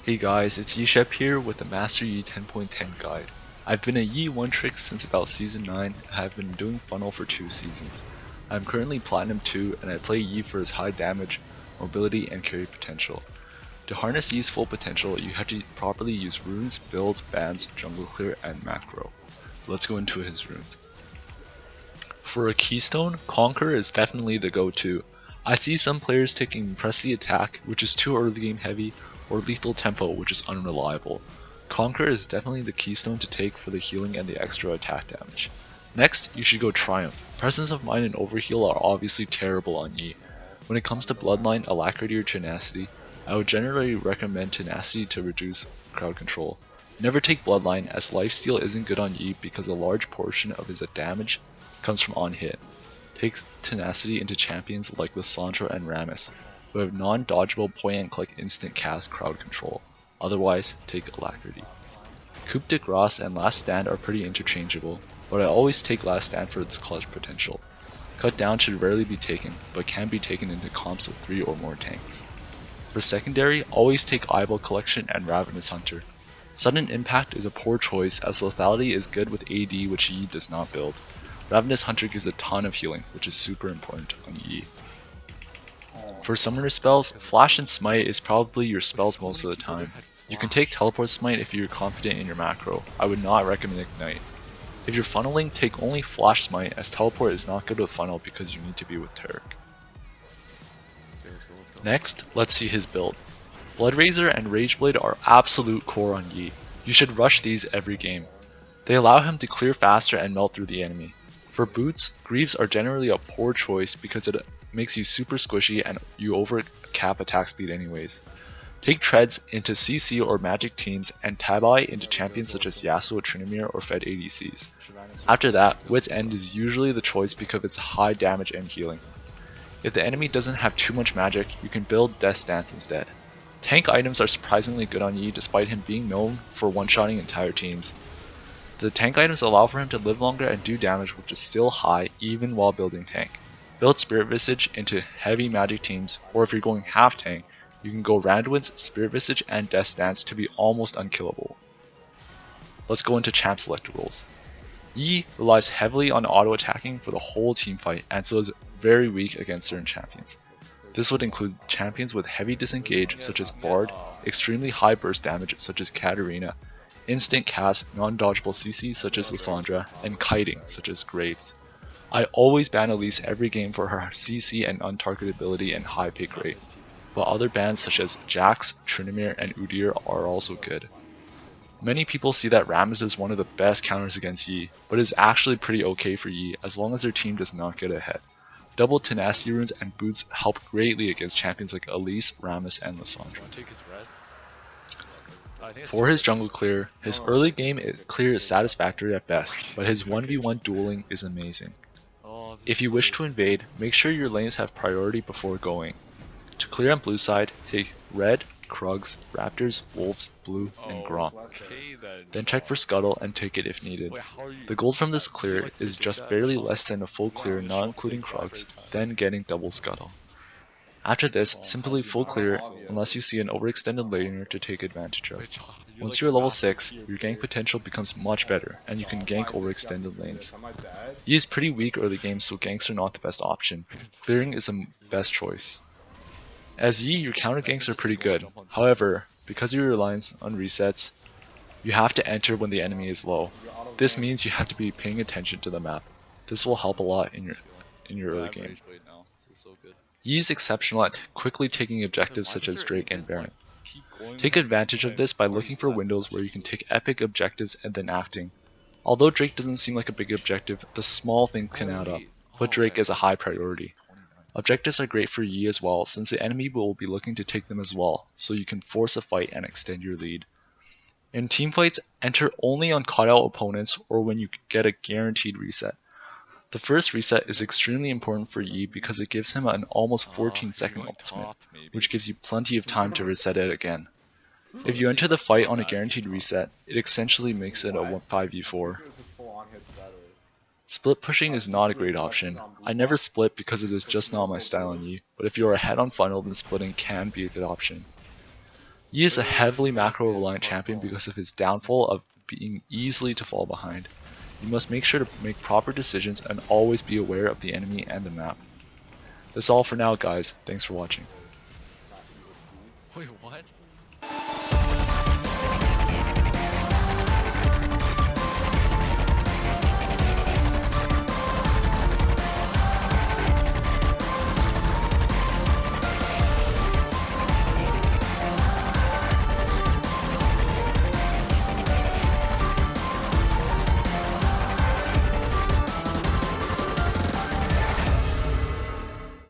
Hey guys, it's Yishep here with the Master Yi 10.10 guide. I've been a Yi one trick since about season 9 and have been doing funnel for 2 seasons. I'm currently Platinum 2 and I play Yi for his high damage, mobility, and carry potential. To harness Yi's full potential, you have to properly use runes, build, bans, jungle clear, and macro. Let's go into his runes. For a keystone, Conquer is definitely the go-to. I see some players taking Press the Attack, which is too early game heavy, or Lethal Tempo, which is unreliable. Conquer is definitely the keystone to take for the healing and the extra attack damage. Next, you should go Triumph. Presence of Mind and Overheal are obviously terrible on Yi. When it comes to Bloodline, Alacrity, or Tenacity, I would generally recommend Tenacity to reduce crowd control. Never take Bloodline, as lifesteal isn't good on Yi because a large portion of his damage comes from on hit. Take Tenacity into champions like Lissandra and Rammus, who have non-dodgeable point-and-click instant cast crowd control. Otherwise, take Alacrity. Coup de Grace and Last Stand are pretty interchangeable, but I always take Last Stand for its clutch potential. Cut Down should rarely be taken, but can be taken into comps with 3 or more tanks. For secondary, always take Eyeball Collection and Ravenous Hunter. Sudden Impact is a poor choice as Lethality is good with AD, which Yi does not build. Ravenous Hunter gives a ton of healing, which is super important on Yi. For summoner spells, Flash and Smite is probably your spells most of the time. You can take Teleport Smite if you're confident in your macro. I would not recommend Ignite. If you're funneling, take only Flash Smite as Teleport is not good with funnel because you need to be with Turek. Next, let's see his build. Bloodrazor and Rageblade are absolute core on Yi. You should rush these every game. They allow him to clear faster and melt through the enemy. For boots, Greaves are generally a poor choice because it makes you super squishy and you over cap attack speed anyways. Take Treads into CC or Magic teams and Tabai into champions such as Yasuo, Tryndamere, or Fed ADCs. After that, Wit's End is usually the choice because of its high damage and healing. If the enemy doesn't have too much magic, you can build Death Dance instead. Tank items are surprisingly good on Yi despite him being known for one-shotting entire teams. The tank items allow for him to live longer and do damage which is still high even while building tank. Build Spirit Visage into heavy magic teams, or if you're going half tank, you can go Randuin's, Spirit Visage, and Death Dance to be almost unkillable. Let's go into champ selector roles. Yi relies heavily on auto attacking for the whole team fight and so is very weak against certain champions. This would include champions with heavy disengage such as Bard, extremely high burst damage such as Katarina, instant cast non-dodgeable CC such as Lissandra, and kiting such as Graves. I always ban Elise every game for her CC and untargetability and high pick rate, but other bans such as Jax, Tryndamere, and Udyr are also good. Many people see that Rammus is one of the best counters against Yi, but is actually pretty okay for Yi as long as their team does not get ahead. Double Tenacity runes and boots help greatly against champions like Elise, Rammus, and Lissandra. For his jungle clear, his early game clear is satisfactory at best, but his 1v1 dueling is amazing. If you wish to invade, make sure your lanes have priority before going. To clear on blue side, take red, Krugs, Raptors, Wolves, Blue, and Gronk. Then check for Scuttle and take it if needed. The gold from this clear is just barely less than a full clear not including Krugs, then getting double Scuttle. After this, simply full clear unless you see an overextended laner to take advantage of. Once you're level 6, your gank potential becomes much better, and you can gank overextended lanes. Yi is pretty weak early game, so ganks are not the best option. Clearing is the best choice. As Yi, your counter ganks are pretty good. However, because of your reliance on resets, you have to enter when the enemy is low. This means you have to be paying attention to the map. This will help a lot in your early game. Yi is exceptional at quickly taking objectives such as Drake and Baron. Take advantage of this by looking for windows where you can take epic objectives and then acting. Although Drake doesn't seem like a big objective, the small things can add up. Put Drake as a high priority. Objectives are great for Yi as well since the enemy will be looking to take them as well, so you can force a fight and extend your lead. In teamfights, enter only on caught-out opponents or when you get a guaranteed reset. The first reset is extremely important for Yi because it gives him an almost 14-second ultimate, which gives you plenty of time to reset it again. If you enter the fight on a guaranteed reset, it essentially makes it a 5v4. Split pushing is not a great option. I never split because it is just not my style on Yi, but if you are ahead on funnel then splitting can be a good option. Yi is a heavily macro-reliant champion because of his downfall of being easily to fall behind. You must make sure to make proper decisions and always be aware of the enemy and the map. That's all for now guys, thanks for watching. Wait, what?